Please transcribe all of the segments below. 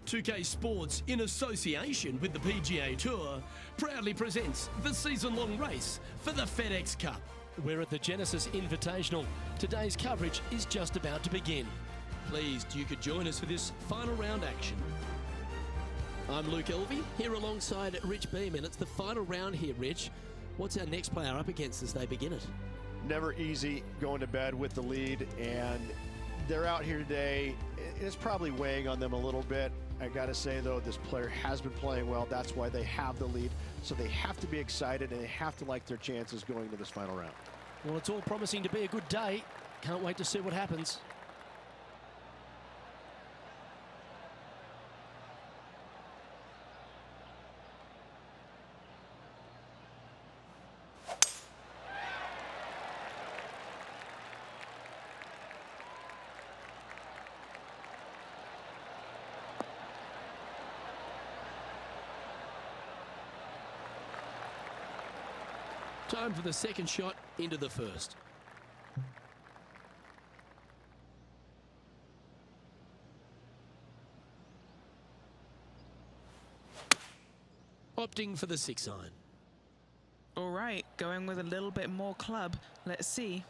2K Sports, in association with the PGA Tour, proudly presents the season-long race for the FedEx Cup. We're at the Genesis Invitational. Today's coverage is just about to begin. Pleased you could join us for this final round action. I'm Luke Elvey, here alongside Rich Beeman. It's the final round here, Rich. What's our next player up against as they begin it? Never easy going to bed with the lead, and they're out here today. It's probably weighing on them a little bit. I gotta say though, this player has been playing well. That's why they have the lead. So they have to be excited and they have to like their chances going to this final round. Well, it's all promising to be a good day. Can't wait to see what happens. Time for the second shot into the first. Opting for the 6-iron. All right, going with a little bit more club. Let's see.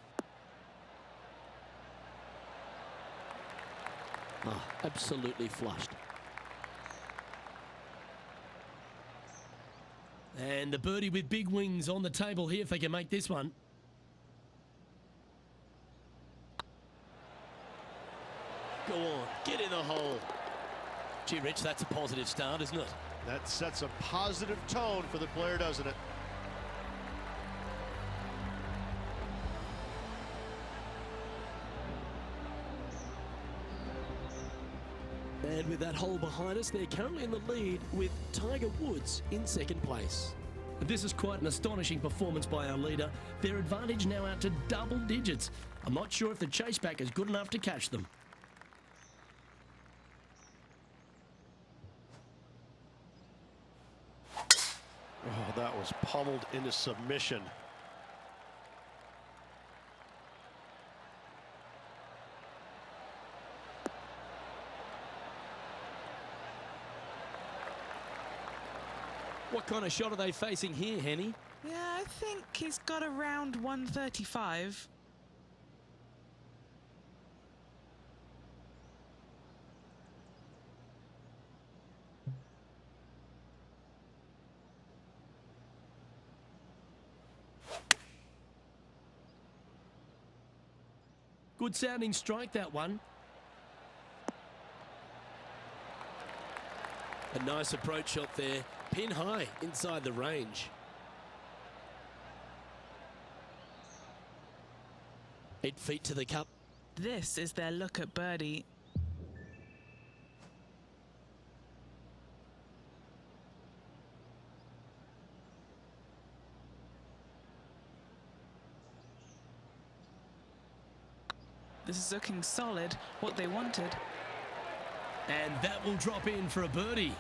Absolutely flushed. And the birdie with big wings on the table here if they can make this one. Go on, get in the hole. Gee, Rich, that's a positive start, isn't it? That sets a positive tone for the player, doesn't it? And with that hole behind us, they're currently in the lead with Tiger Woods in second place. This is quite an astonishing performance by our leader. Their advantage now out to double digits. I'm not sure if the chase back is good enough to catch them. Oh, that was pummeled into submission. What kind of shot are they facing here, Henny? Yeah, I think he's got around 135. Good sounding strike, that one. A nice approach shot there. Pin high inside the range. 8 feet to the cup. This is their look at birdie. This is looking solid, what they wanted. And that will drop in for a birdie.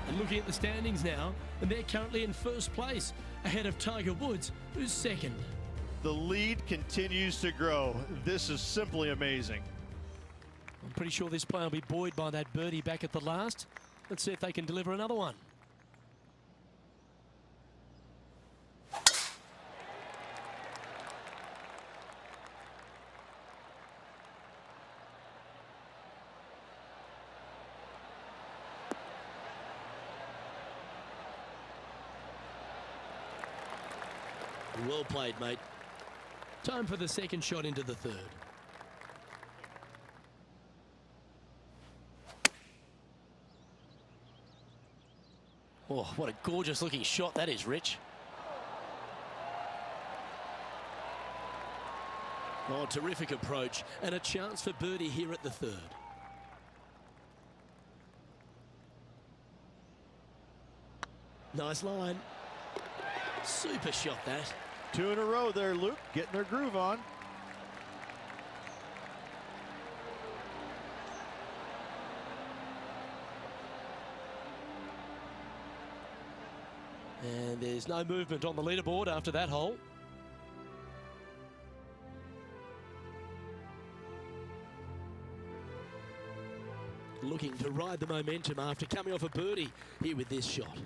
And looking at the standings now, and they're currently in first place, ahead of Tiger Woods, who's second. The lead continues to grow. This is simply amazing. I'm pretty sure this player will be buoyed by that birdie back at the last. Let's see if they can deliver another one. Well played, mate. Time for the second shot into the third. Oh, what a gorgeous looking shot that is, Rich. Oh, terrific approach and a chance for birdie here at the third. Nice line. Super shot that. 2 in a row there, Luke, getting their groove on. And there's no movement on the leaderboard after that hole. Looking to ride the momentum after coming off a birdie here with this shot.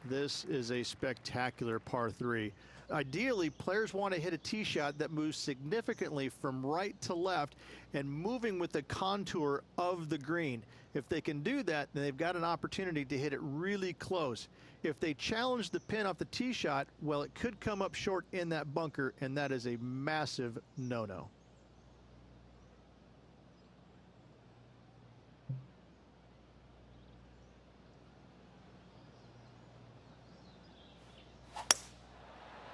This is a spectacular par 3. Ideally, players want to hit a tee shot that moves significantly from right to left and moving with the contour of the green. If they can do that, then they've got an opportunity to hit it really close. If they challenge the pin off the tee shot, well, it could come up short in that bunker, and that is a massive no-no.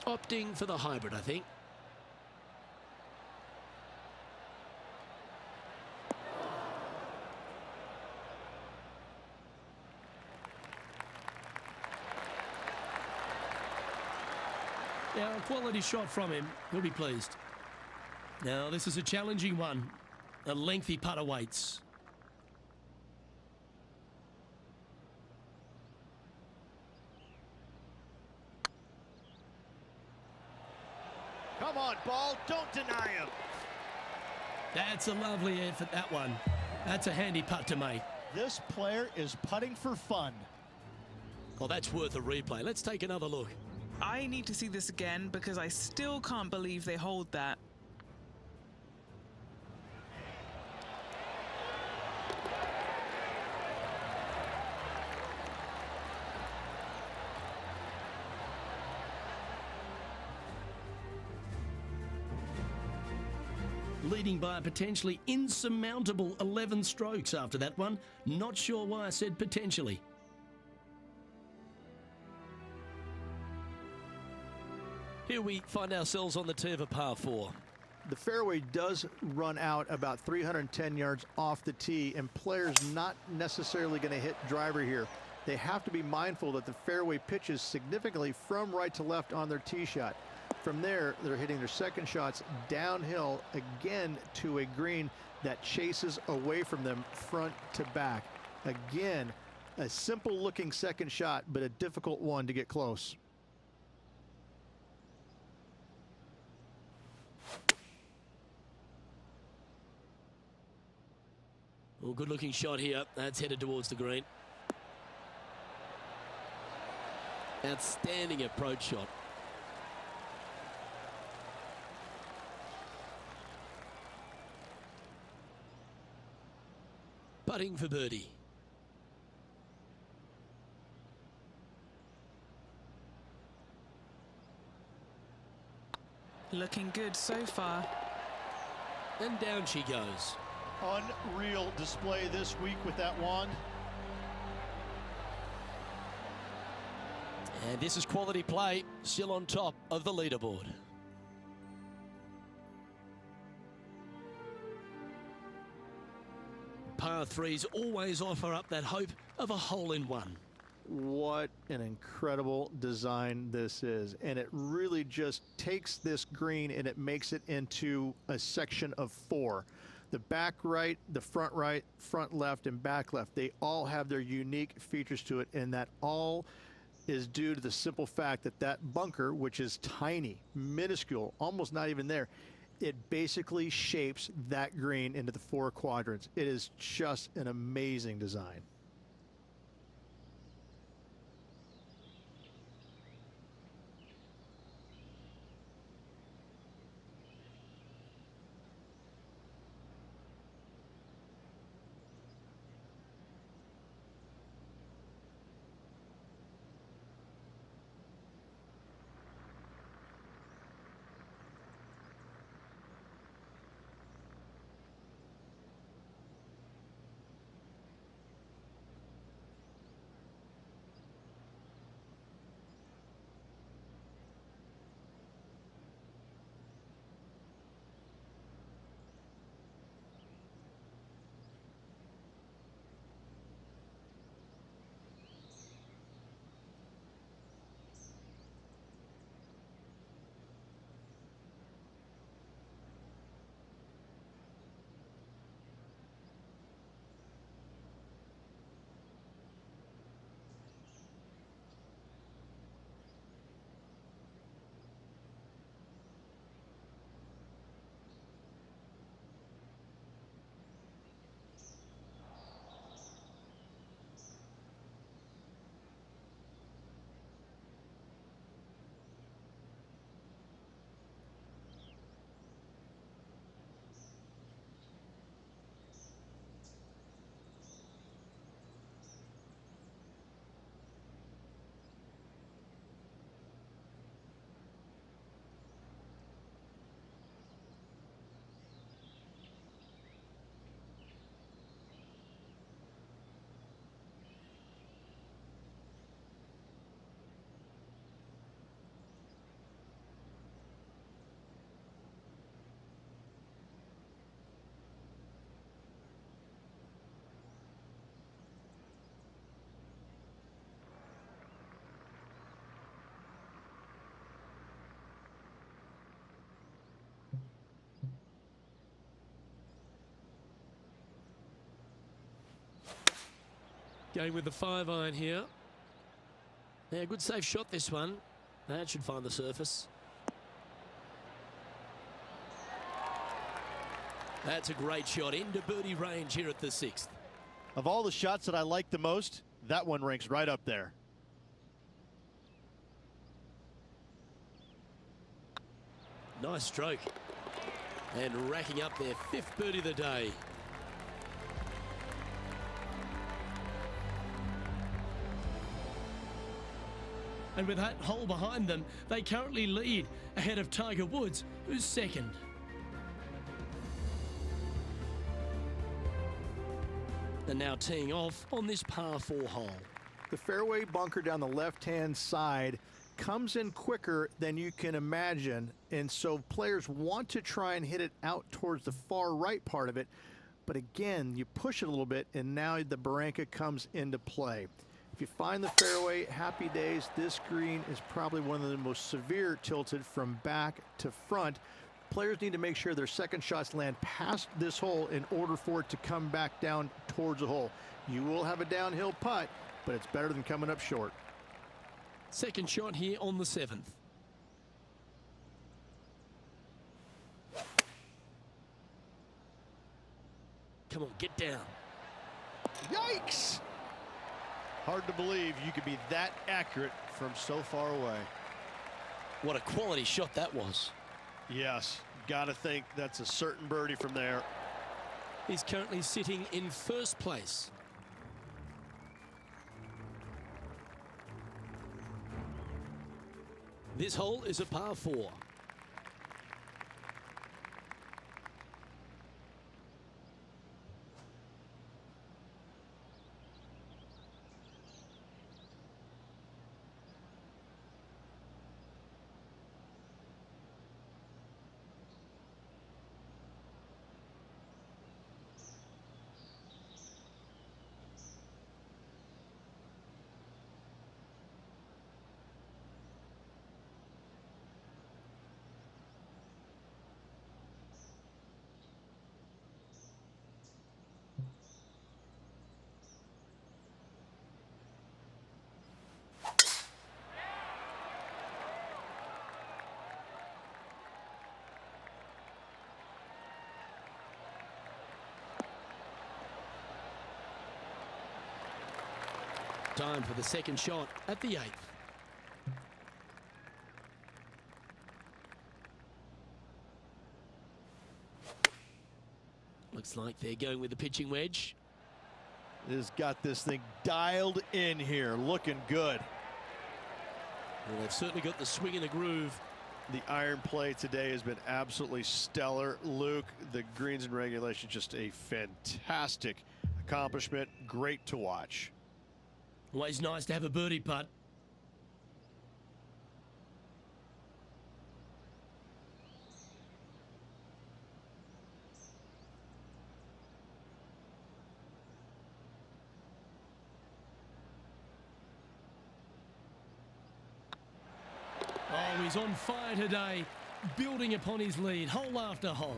Opting for the hybrid, I think. Now, a quality shot from him. He'll be pleased. Now, this is a challenging one. A lengthy putt awaits. Come on, ball, don't deny him. That's a lovely effort, that one. That's a handy putt to make. This player is putting for fun. Oh, that's worth a replay. Let's take another look. I need to see this again because I still can't believe they hold that. Leading by a potentially insurmountable 11 strokes after that one. Not sure why I said potentially. Here we find ourselves on the tee of a par 4. The fairway does run out about 310 yards off the tee, and players not necessarily going to hit driver here. They have to be mindful that the fairway pitches significantly from right to left on their tee shot. From there, they're hitting their second shots downhill again to a green that chases away from them front to back. Again, a simple looking second shot, but a difficult one to get close. Well, good looking shot here. That's headed towards the green. Outstanding approach shot. Putting for birdie. Looking good so far. And down she goes. Unreal display this week with that wand. And this is quality play, still on top of the leaderboard. Par 3s always offer up that hope of a hole-in-one. What an incredible design this is, and it really just takes this green and it makes it into a section of 4. The back right, front left, and back left, they all have their unique features to it, and that all is due to the simple fact that that bunker, which is tiny, minuscule, almost not even there, it basically shapes that green into the 4 quadrants. It is just an amazing design. Going with the 5-iron here. Yeah, good safe shot this one. That should find the surface. That's a great shot into birdie range here at the 6th. Of all the shots that I like the most, that one ranks right up there. Nice stroke. And racking up their 5th birdie of the day. And with that hole behind them, they currently lead ahead of Tiger Woods, who's 2nd. And now teeing off on this par 4 hole. The fairway bunker down the left-hand side comes in quicker than you can imagine, and so players want to try and hit it out towards the far right part of it, but again, you push it a little bit, and now the barranca comes into play. If you find the fairway, happy days. This green is probably one of the most severe tilted from back to front. Players need to make sure their second shots land past this hole in order for it to come back down towards the hole. You will have a downhill putt, but it's better than coming up short. Second shot here on the 7th. Come on, get down. Yikes! Hard to believe you could be that accurate from so far away. What a quality shot that was. Yes, gotta think that's a certain birdie from there. He's currently sitting in 1st place. This hole is a par 4. Time for the second shot at the 8th. Looks like they're going with the pitching wedge. Has got this thing dialed in here, looking good. Well, they've certainly got the swing and the groove. The iron play today has been absolutely stellar. Luke, the greens and regulation, just a fantastic accomplishment. Great to watch. Always nice to have a birdie putt. Oh, he's on fire today, building upon his lead, hole after hole.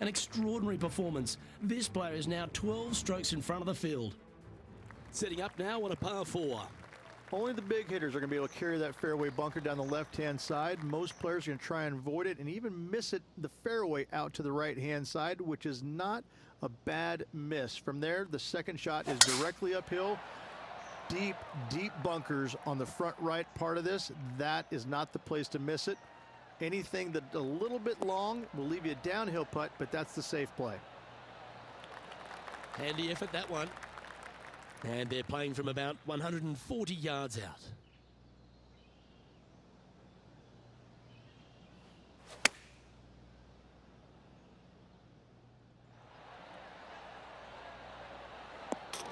An extraordinary performance. This player is now 12 strokes in front of the field. Setting up now on a par 4. Only the big hitters are going to be able to carry that fairway bunker down the left-hand side. Most players are going to try and avoid it and even miss it the fairway out to the right-hand side, which is not a bad miss. From there, the second shot is directly uphill. Deep, deep bunkers on the front right part of this. That is not the place to miss it. Anything that a little bit long will leave you a downhill putt, but that's the safe play. Handy effort, that one. And they're playing from about 140 yards out.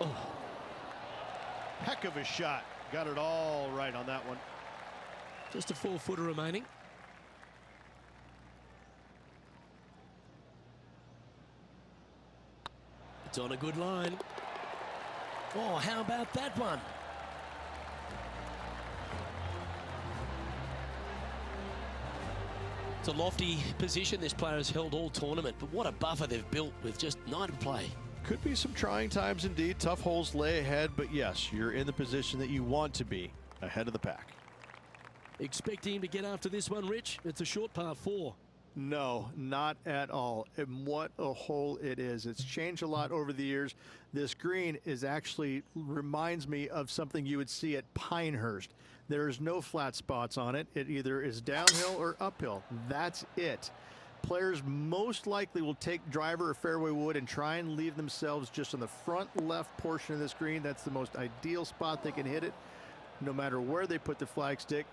Oh. Heck of a shot. Got it all right on that one. Just a 4-footer remaining. It's on a good line. Oh, how about that one? It's a lofty position this player has held all tournament, but what a buffer they've built with just 9 to play. Could be some trying times indeed. Tough holes lay ahead, but yes, you're in the position that you want to be, ahead of the pack. Expecting him to get after this one, Rich. It's a short par 4. No, not at all. And what a hole it is. It's changed a lot over the years. This green is actually reminds me of something you would see at Pinehurst. There's no flat spots on it. It either is downhill or uphill. That's it. Players most likely will take driver or fairway wood and try and leave themselves just on the front left portion of this green. That's the most ideal spot they can hit it, no matter where they put the flagstick.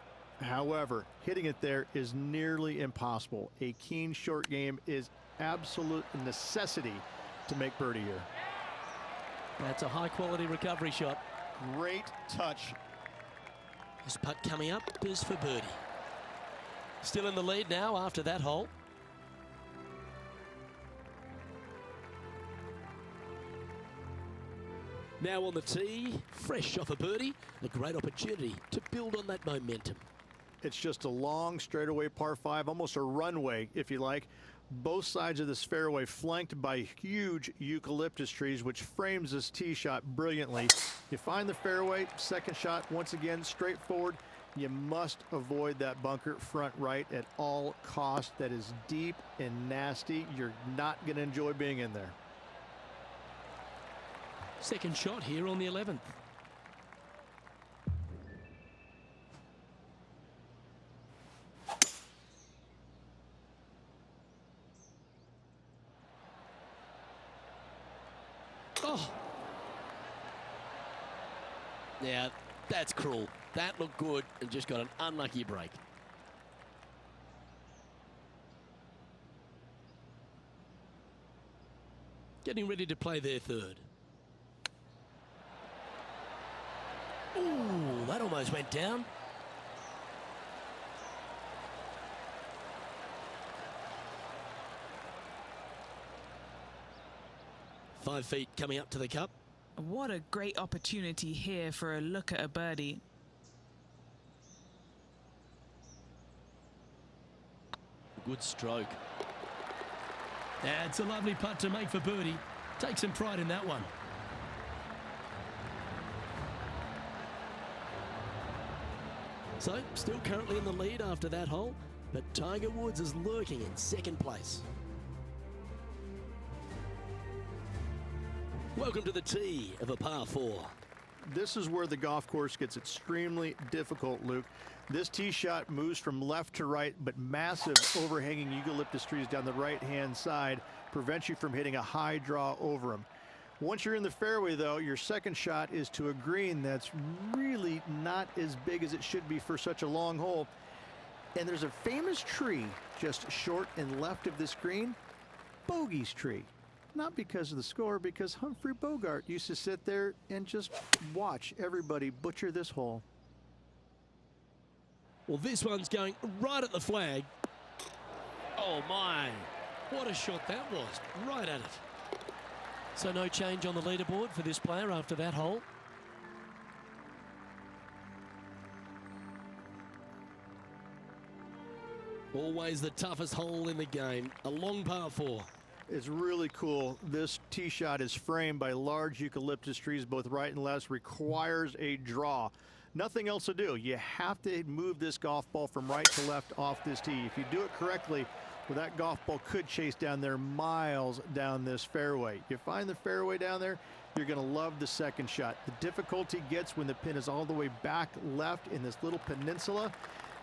However, hitting it there is nearly impossible. A keen short game is absolute necessity to make birdie here. That's a high-quality recovery shot. Great touch. This putt coming up is for birdie. Still in the lead now after that hole. Now on the tee, fresh off a birdie, a great opportunity to build on that momentum. It's just a long straightaway par 5, almost a runway, if you like. Both sides of this fairway flanked by huge eucalyptus trees, which frames this tee shot brilliantly. You find the fairway, second shot, once again, straightforward. You must avoid that bunker front right at all costs. That is deep and nasty. You're not going to enjoy being in there. Second shot here on the 11th. Oh. Yeah, that's cruel. That looked good and just got an unlucky break. Getting ready to play their third. Ooh, that almost went down. Five feet coming up to the cup. What a great opportunity here for a look at a birdie. Good stroke. That's a lovely putt to make for birdie. Take some pride in that one. So, still currently in the lead after that hole, but Tiger Woods is lurking in second place. Welcome to the tee of a par 4. This is where the golf course gets extremely difficult, Luke. This tee shot moves from left to right, but massive overhanging eucalyptus trees down the right-hand side prevent you from hitting a high draw over them. Once you're in the fairway, though, your second shot is to a green that's really not as big as it should be for such a long hole. And there's a famous tree just short and left of this green, Bogey's tree. Not because of the score, because Humphrey Bogart used to sit there and just watch everybody butcher this hole. Well, this one's going right at the flag. Oh my, what a shot that was, right at it. So no change on the leaderboard for this player after that hole. Always the toughest hole in the game, a long par 4. It's really cool. This tee shot is framed by large eucalyptus trees, both right and left, requires a draw. Nothing else to do. You have to move this golf ball from right to left off this tee. If you do it correctly, well, that golf ball could chase down there miles down this fairway. You find the fairway down there, you're going to love the second shot. The difficulty gets when the pin is all the way back left in this little peninsula.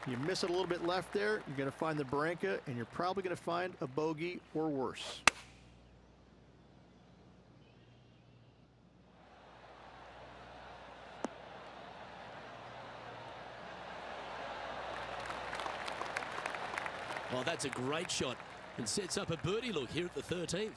You miss it a little bit left there, you're going to find the barranca, and you're probably going to find a bogey or worse. Oh, that's a great shot and sets up a birdie look here at the 13th.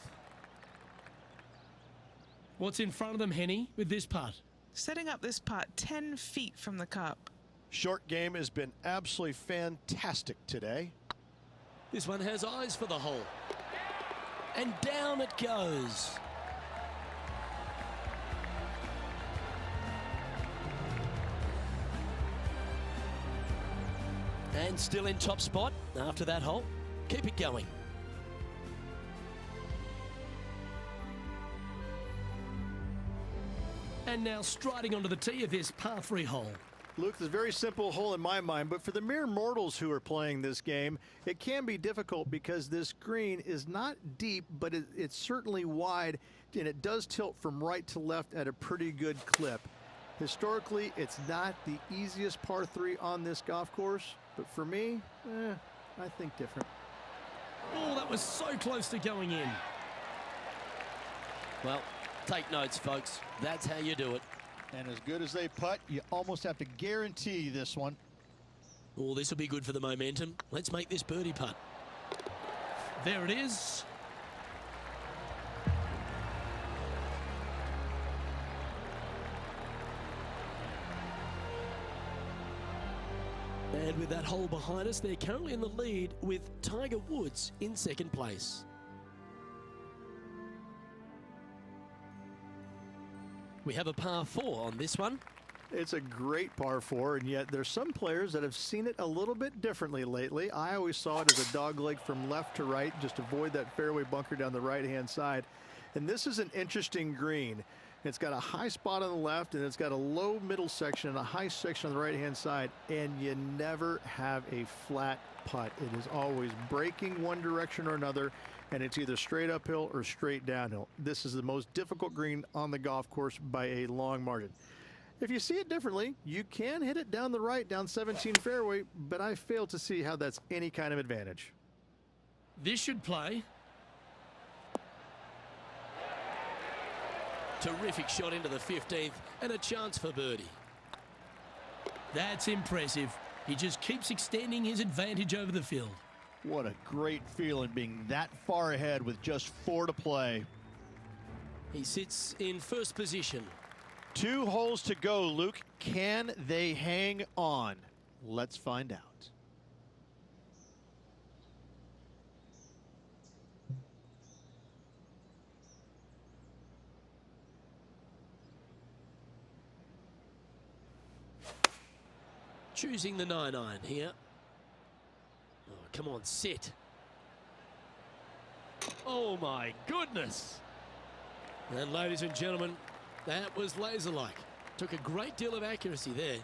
What's in front of them, Henny, with this putt? Setting up this putt 10 feet from the cup. Short game has been absolutely fantastic today. This one has eyes for the hole. And down it goes. And still in top spot after that hole. Keep it going. And now striding onto the tee of this par 3 hole. Luke, this is a very simple hole in my mind, but for the mere mortals who are playing this game, it can be difficult because this green is not deep, but it's certainly wide, and it does tilt from right to left at a pretty good clip. Historically, it's not the easiest par 3 on this golf course, but for me, I think different. Oh, that was so close to going in. Well, take notes, folks. That's how you do it. And as good as they putt, you almost have to guarantee this one. Oh, this will be good for the momentum. Let's make this birdie putt. There it is. And with that hole behind us, they're currently in the lead with Tiger Woods in second place. We have a par 4 on this one. It's a great par 4, and yet there's some players that have seen it a little bit differently lately. I always saw it as a dog leg from left to right, just avoid that fairway bunker down the right-hand side. And this is an interesting green. It's got a high spot on the left, and it's got a low middle section and a high section on the right-hand side, and you never have a flat putt. It is always breaking one direction or another, and it's either straight uphill or straight downhill. This is the most difficult green on the golf course by a long margin. If you see it differently, you can hit it down the right, down 17 fairway, but I fail to see how that's any kind of advantage. This should play. Terrific shot into the 15th and a chance for birdie. That's impressive. He just keeps extending his advantage over the field. What a great feeling being that far ahead with just 4 to play. He sits in first position. 2 holes to go, Luke. Can they hang on? Let's find out. Choosing the 9-iron here. Oh, come on, sit. Oh my goodness. And ladies and gentlemen, that was laser-like. Took a great deal of accuracy there.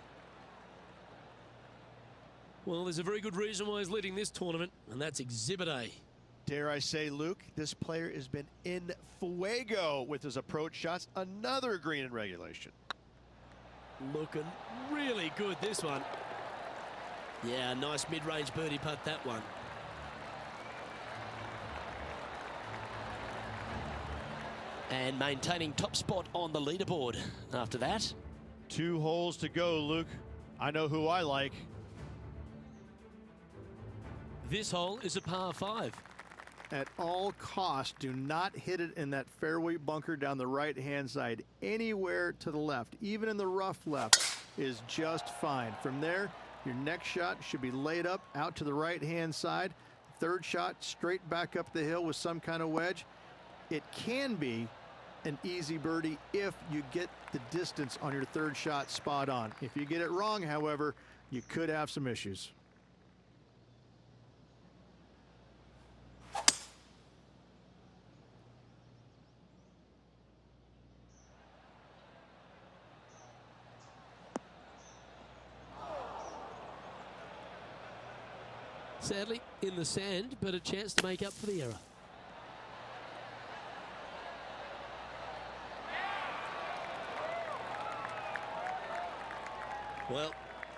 Well, there's a very good reason why he's leading this tournament, and that's Exhibit A. Dare I say, Luke, this player has been in fuego with his approach shots. Another green in regulation. Looking really good, this one. Yeah, nice mid-range birdie putt, that one. And maintaining top spot on the leaderboard after that. 2 holes to go, Luke. I know who I like. This hole is a par 5. At all costs, do not hit it in that fairway bunker down the right-hand side. Anywhere to the left, even in the rough left, is just fine. From there, your next shot should be laid up out to the right-hand side. Third shot, straight back up the hill with some kind of wedge. It can be an easy birdie if you get the distance on your third shot spot on. If you get it wrong, however, you could have some issues. Sadly, in the sand, but a chance to make up for the error. Well,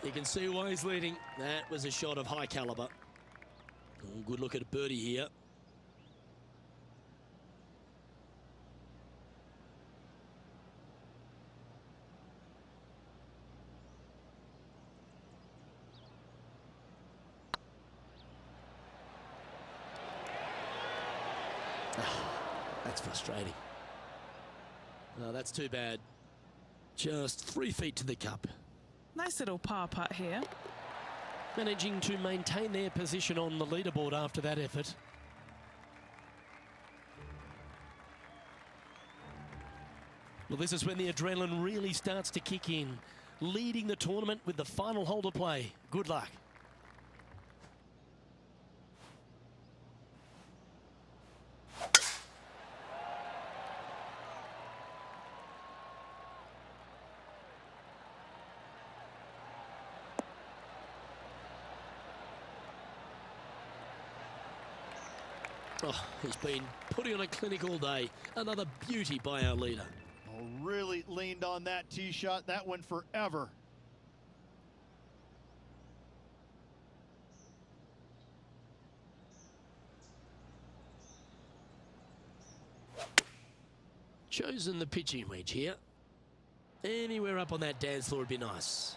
you can see why he's leading. That was a shot of high caliber. Oh, good look at a birdie here. That's frustrating. Oh, that's too bad. Just 3 feet to the cup. Nice little par putt here. Managing to maintain their position on the leaderboard after that effort. Well, this is when the adrenaline really starts to kick in. Leading the tournament with the final hole to play. Good luck. Oh, he's been putting on a clinic all day. Another beauty by our leader. Oh, really leaned on that tee shot. That went forever. Chosen the pitching wedge here. Anywhere up on that dance floor would be nice.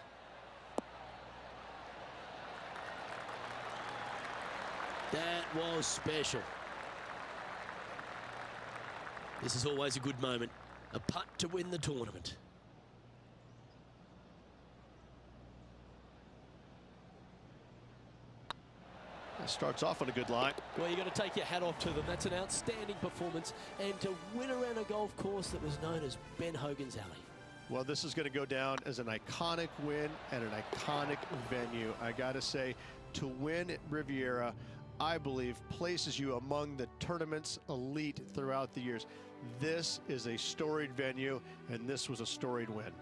That was special. This is always a good moment. A putt to win the tournament. That starts off on a good line. Well, you've got to take your hat off to them. That's an outstanding performance. And to win around a golf course that was known as Ben Hogan's Alley. Well, this is going to go down as an iconic win at an iconic venue. I got to say, to win at Riviera, I believe, places you among the tournament's elite throughout the years. This is a storied venue, and this was a storied win.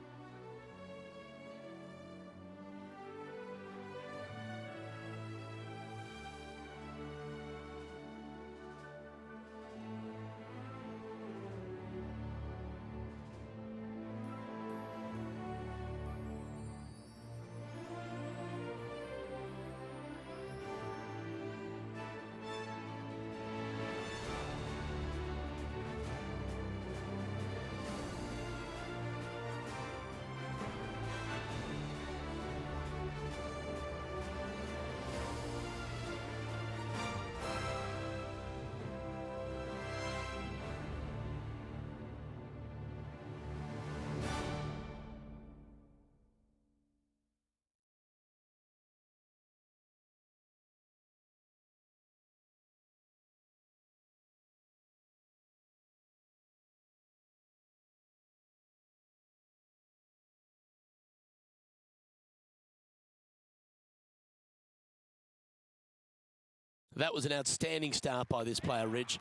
That was an outstanding start by this player, Rich.